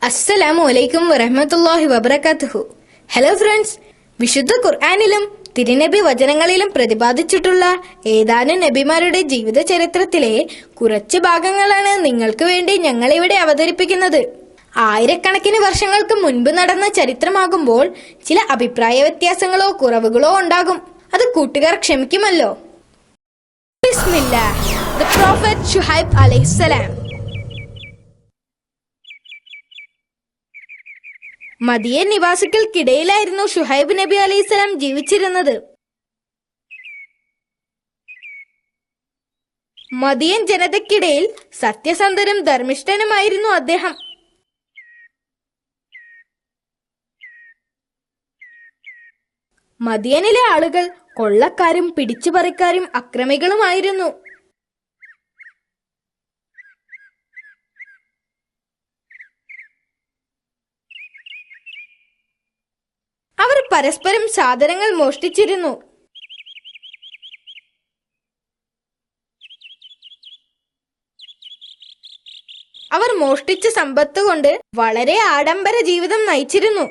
അസ്സലാമു അലൈക്കും വറഹ്മത്തുള്ളാഹി വബറകാതുഹു. ഹലോ ഫ്രണ്ട്സ്, വിശുദ്ധ ഖുർആനിലും തിരുനബി വചനങ്ങളിലും പ്രതിപാദിച്ചിട്ടുള്ള ഏതാനും നബിമാരുടെ ജീവിത ചരിത്രത്തിലെ കുറച്ച് ഭാഗങ്ങളാണ് നിങ്ങൾക്ക് വേണ്ടി ഞങ്ങളിവിടെ അവതരിപ്പിക്കുന്നത്. ആയിരക്കണക്കിന് വർഷങ്ങൾക്ക് മുൻപ് നടന്ന ചരിത്രമാകുമ്പോൾ ചില അഭിപ്രായ വ്യത്യാസങ്ങളോ കുറവുകളോ ഉണ്ടാകും. അത് കൂട്ടുകാർ ക്ഷമിക്കുമല്ലോ. ബിസ്മില്ലാഹ്. ദി പ്രോഫറ്റ് ശുഹൈബ് അലൈഹിസ്സലാം. മദിയൻ നിവാസികൾക്കിടയിലായിരുന്നു ഷുഹൈബ് നബി അലൈഹിസ്സലാം ജീവിച്ചിരുന്നത്. മദിയൻ ജനതയ്ക്കിടയിൽ സത്യസന്ധനും ധർമ്മിഷ്ഠനുമായിരുന്നു അദ്ദേഹം. മദിയനിലെ ആളുകൾ കൊള്ളക്കാരും പിടിച്ചുപറിക്കാരും അക്രമികളുമായിരുന്നു. അവർ പരസ്പരം സാധനങ്ങൾ മോഷ്ടിച്ചിരുന്നു. അവർ മോഷ്ടിച്ച സമ്പത്ത് കൊണ്ട് വളരെ ആഡംബര ജീവിതം നയിച്ചിരുന്നു.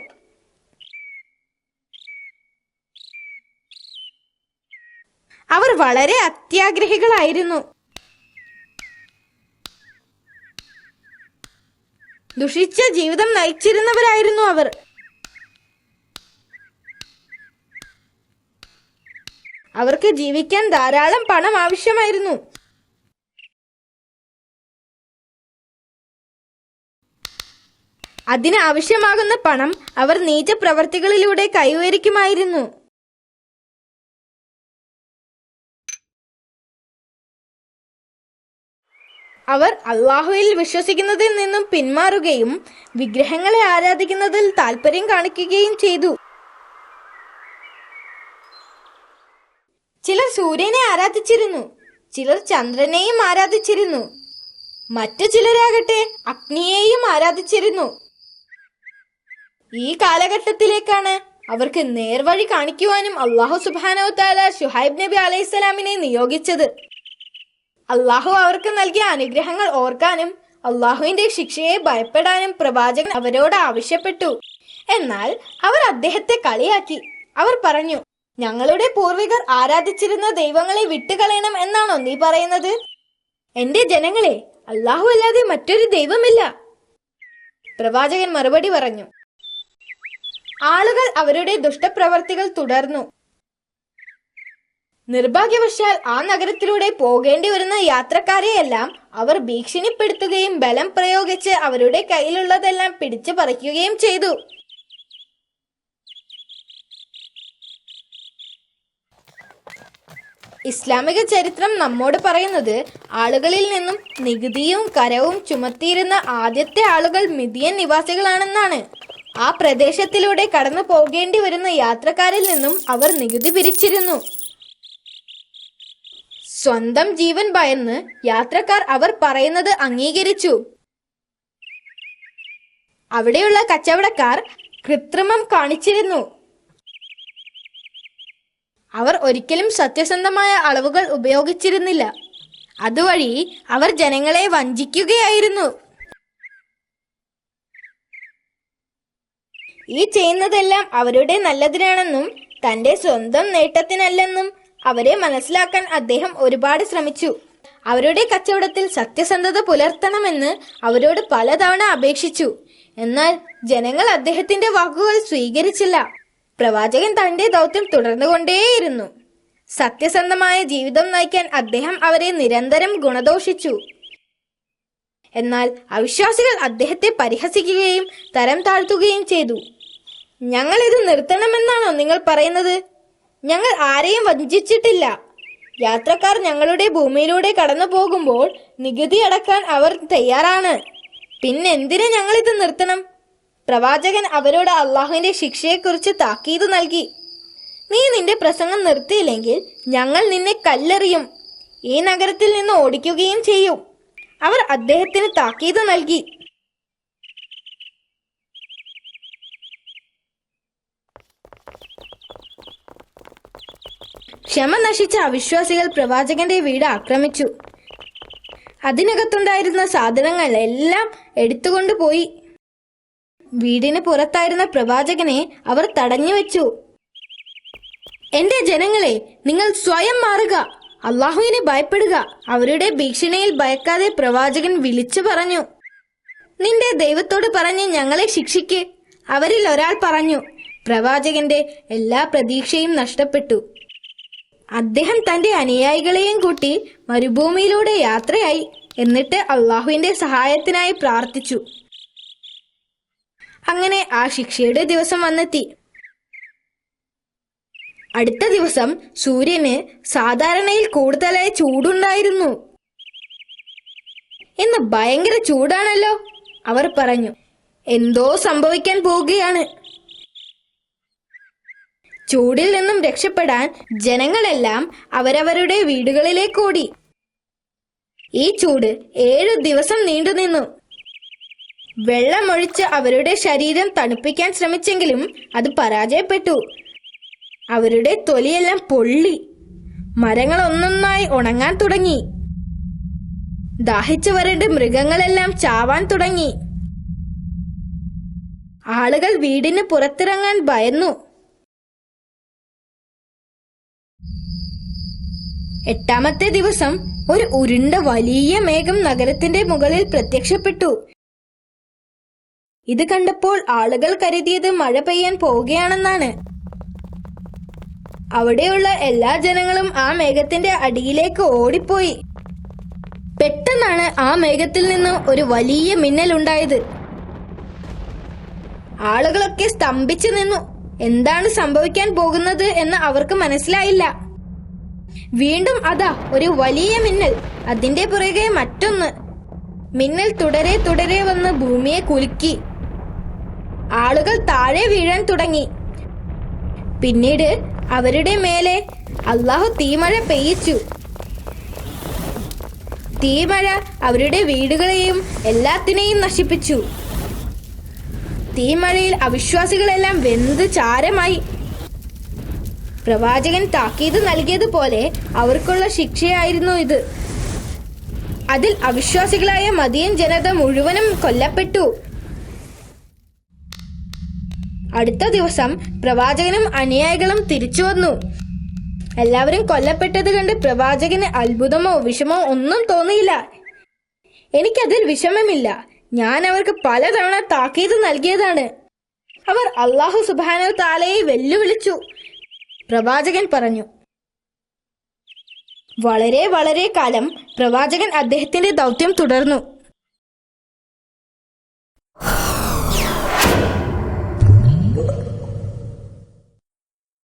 അവർ വളരെ അത്യാഗ്രഹികളായിരുന്നു. ദുഷിച്ച ജീവിതം നയിച്ചിരുന്നവരായിരുന്നു അവർ. അവർക്ക് ജീവിക്കാൻ ധാരാളം പണം ആവശ്യമായിരുന്നു. അതിന് ആവശ്യമാകുന്ന പണം അവർ നീച പ്രവർത്തികളിലൂടെ കൈവരിക്കുമായിരുന്നു. അവർ അള്ളാഹുവിൽ വിശ്വസിക്കുന്നതിൽ നിന്നും പിന്മാറുകയും വിഗ്രഹങ്ങളെ ആരാധിക്കുന്നതിൽ താല്പര്യം കാണിക്കുകയും ചെയ്തു. ചിലർ സൂര്യനെ ആരാധിച്ചിരുന്നു, ചിലർ ചന്ദ്രനെയും ആരാധിച്ചിരുന്നു, മറ്റു ചിലരാകട്ടെ അഗ്നിയെയും ആരാധിച്ചിരുന്നു. ഈ കാലഘട്ടത്തിലേക്കാണ് അവർക്ക് നേർവഴി കാണിക്കുവാനും അള്ളാഹു സുബ്ഹാനഹു വ തആല ശുഹൈബ് നബി അലൈഹിസ്സലാമിനെ നിയോഗിച്ചത്. അള്ളാഹു അവർക്ക് നൽകിയ അനുഗ്രഹങ്ങൾ ഓർക്കാനും അള്ളാഹുവിന്റെ ശിക്ഷയെ ഭയപ്പെടാനും പ്രവാചകൻ അവരോട് ആവശ്യപ്പെട്ടു. എന്നാൽ അവർ അദ്ദേഹത്തെ കളിയാക്കി. അവർ പറഞ്ഞു, ഞങ്ങളുടെ പൂർവികർ ആരാധിച്ചിരുന്ന ദൈവങ്ങളെ വിട്ടുകളയണം എന്നാണോ നീ പറയുന്നത്? എന്റെ ജനങ്ങളെ, അല്ലാഹു അല്ലാതെ മറ്റൊരു ദൈവമില്ല. പ്രവാചകൻ മറുപടി പറഞ്ഞു. ആളുകൾ അവരുടെ ദുഷ്ടപ്രവർത്തികൾ തുടർന്നു. നിർഭാഗ്യവശാൽ ആ നഗരത്തിലൂടെ പോകേണ്ടി വരുന്ന യാത്രക്കാരെയെല്ലാം അവർ ഭീഷണിപ്പെടുത്തുകയും ബലം പ്രയോഗിച്ച് അവരുടെ കയ്യിലുള്ളതെല്ലാം പിടിച്ചു പറിക്കുകയും ചെയ്തു. ഇസ്ലാമിക ചരിത്രം നമ്മോട് പറയുന്നത് ആളുകളിൽ നിന്നും നികുതിയും കരവും ചുമത്തിയിരുന്ന ആദ്യത്തെ ആളുകൾ മിദിയൻ നിവാസികളാണെന്നാണ്. ആ പ്രദേശത്തിലൂടെ കടന്നു പോകേണ്ടി വരുന്ന യാത്രക്കാരിൽ നിന്നും അവർ നികുതി പിരിച്ചിരുന്നു. സ്വന്തം ജീവൻ ഭയന്ന് യാത്രക്കാർ അവർ പറയുന്നത് അംഗീകരിച്ചു. അവിടെയുള്ള കച്ചവടക്കാർ കൃത്രിമം കാണിച്ചിരുന്നു. അവർ ഒരിക്കലും സത്യസന്ധമായ അളവുകൾ ഉപയോഗിച്ചിരുന്നില്ല. അതുവഴി അവർ ജനങ്ങളെ വഞ്ചിക്കുകയായിരുന്നു. ഈ ചെയ്യുന്നതെല്ലാം അവരുടെ നല്ലതിനാണെന്നും തന്റെ സ്വന്തം നേട്ടത്തിനല്ലെന്നും അവരെ മനസ്സിലാക്കാൻ അദ്ദേഹം ഒരുപാട് ശ്രമിച്ചു. അവരുടെ കച്ചവടത്തിൽ സത്യസന്ധത പുലർത്തണമെന്ന് അവരോട് പലതവണ അപേക്ഷിച്ചു. എന്നാൽ ജനങ്ങൾ അദ്ദേഹത്തിന്റെ വാക്കുകൾ സ്വീകരിച്ചില്ല. പ്രവാചകൻ തന്റെ ദൗത്യം തുടർന്നുകൊണ്ടേയിരുന്നു. സത്യസന്ധമായ ജീവിതം നയിക്കാൻ അദ്ദേഹം അവരെ നിരന്തരം ഗുണദോഷിച്ചു. എന്നാൽ അവിശ്വാസികൾ അദ്ദേഹത്തെ പരിഹസിക്കുകയും തരം താഴ്ത്തുകയും ചെയ്തു. ഞങ്ങൾ ഇത് നിർത്തണമെന്നാണോ നിങ്ങൾ പറയുന്നത്? ഞങ്ങൾ ആരെയും വഞ്ചിച്ചിട്ടില്ല. യാത്രക്കാർ ഞങ്ങളുടെ ഭൂമിയിലൂടെ കടന്നു പോകുമ്പോൾ നികുതി അടക്കാൻ അവർ തയ്യാറാണ്. പിന്നെന്തിന് ഞങ്ങൾ ഇത് നിർത്തണം? പ്രവാചകൻ അവരോട് അള്ളാഹുവിന്റെ ശിക്ഷയെക്കുറിച്ച് താക്കീത് നൽകി. നീ നിന്റെ പ്രസംഗം നിർത്തിയില്ലെങ്കിൽ ഞങ്ങൾ നിന്നെ കല്ലെറിയും, ഈ നഗരത്തിൽ നിന്ന് ഓടിക്കുകയും ചെയ്യും. അവർ അദ്ദേഹത്തിന് താക്കീത് നൽകി. ക്ഷമ നശിച്ച അവിശ്വാസികൾ പ്രവാചകന്റെ വീട് ആക്രമിച്ചു. അതിനകത്തുണ്ടായിരുന്ന സാധനങ്ങൾ എല്ലാം എടുത്തുകൊണ്ടുപോയി. വീടിന് പുറത്തായിരുന്ന പ്രവാചകനെ അവർ തടഞ്ഞു വെച്ചു. എന്റെ ജനങ്ങളെ, നിങ്ങൾ സ്വയം മാറുക, അള്ളാഹുവിനെ ഭയപ്പെടുക. അവരുടെ ഭീഷണിയിൽ ഭയക്കാതെ പ്രവാചകൻ വിളിച്ചു പറഞ്ഞു, നിന്റെ ദൈവത്തോട് പറഞ്ഞ് ഞങ്ങളെ ശിക്ഷിക്ക്. അവരിൽ ഒരാൾ പറഞ്ഞു. പ്രവാചകന്റെ എല്ലാ പ്രതീക്ഷയും നഷ്ടപ്പെട്ടു. അദ്ദേഹം തന്റെ അനുയായികളെയും കൂട്ടി മരുഭൂമിയിലൂടെ യാത്രയായി. എന്നിട്ട് അള്ളാഹുവിന്റെ സഹായത്തിനായി പ്രാർത്ഥിച്ചു. അങ്ങനെ ആ ശിക്ഷയുടെ ദിവസം വന്നെത്തി. അടുത്ത ദിവസം സൂര്യന് സാധാരണയിൽ കൂടുതലായി ചൂടുണ്ടായിരുന്നു. ഇന്ന് ഭയങ്കര ചൂടാണല്ലോ, അവർ പറഞ്ഞു. എന്തോ സംഭവിക്കാൻ പോവുകയാണ്. ചൂടിൽ നിന്നും രക്ഷപ്പെടാൻ ജനങ്ങളെല്ലാം അവരവരുടെ വീടുകളിലേക്ക് ഓടി. ഈ ചൂട് 7 ദിവസം നീണ്ടുനിന്നു. വെള്ളമൊഴിച്ച് അവരുടെ ശരീരം തണുപ്പിക്കാൻ ശ്രമിച്ചെങ്കിലും അത് പരാജയപ്പെട്ടു. അവരുടെ തൊലിയെല്ലാം പൊള്ളി. മരങ്ങൾ ഒന്നൊന്നായി ഉണങ്ങാൻ തുടങ്ങി. ദാഹിച്ചവരുടെ മൃഗങ്ങളെല്ലാം ചാവാൻ തുടങ്ങി. ആളുകൾ വീടിന് പുറത്തിറങ്ങാൻ ഭയന്നു. 8ാമത്തെ ദിവസം ഒരു ഉരുണ്ട വലിയ മേഘം നഗരത്തിന്റെ മുകളിൽ പ്രത്യക്ഷപ്പെട്ടു. ഇത് കണ്ടപ്പോൾ ആളുകൾ കരുതിയത് മഴ പെയ്യാൻ പോവുകയാണെന്നാണ്. അവിടെയുള്ള എല്ലാ ജനങ്ങളും ആ മേഘത്തിന്റെ അടിയിലേക്ക് ഓടിപ്പോയി. പെട്ടെന്നാണ് ആ മേഘത്തിൽ നിന്ന് ഒരു വലിയ മിന്നലുണ്ടായത്. ആളുകളൊക്കെ സ്തംഭിച്ചു നിന്നു. എന്താണ് സംഭവിക്കാൻ പോകുന്നത് എന്ന് അവർക്ക് മനസ്സിലായില്ല. വീണ്ടും അതാ ഒരു വലിയ മിന്നൽ, അതിന്റെ പുറകെ മറ്റൊന്ന്. മിന്നൽ തുടരെ തുടരെ വന്ന് ഭൂമിയെ കുലുക്കി. ആളുകൾ താഴെ വീഴാൻ തുടങ്ങി. പിന്നീട് അവരുടെ മേലെ അള്ളാഹു തീമഴ പെയ്യിച്ചു. തീമഴ അവരുടെ വീടുകളെയും എല്ലാത്തിനെയും നശിപ്പിച്ചു. തീമഴയിൽ അവിശ്വാസികളെല്ലാം വെന്ത് ചാരമായി. പ്രവാചകൻ താക്കീത് നൽകിയതുപോലെ അവർക്കുള്ള ശിക്ഷയായിരുന്നു ഇത്. അതിൽ അവിശ്വാസികളായ മദിയൻ ജനത മുഴുവനും കൊല്ലപ്പെട്ടു. അടുത്ത ദിവസം പ്രവാചകനും അനുയായികളും തിരിച്ചു വന്നു. എല്ലാവരും കൊല്ലപ്പെട്ടത് കണ്ട് പ്രവാചകന് അത്ഭുതമോ വിഷമോ ഒന്നും തോന്നിയില്ല. എനിക്കതിൽ വിഷമമില്ല. ഞാൻ അവർക്ക് പലതവണ താക്കീത് നൽകിയതാണ്. അവർ അല്ലാഹു സുബ്ഹാനഹു തആലയെ വെല്ലുവിളിച്ചു. പ്രവാചകൻ പറഞ്ഞു. വളരെ വളരെ കാലം പ്രവാചകൻ അദ്ദേഹത്തിന്റെ ദൗത്യം തുടർന്നു.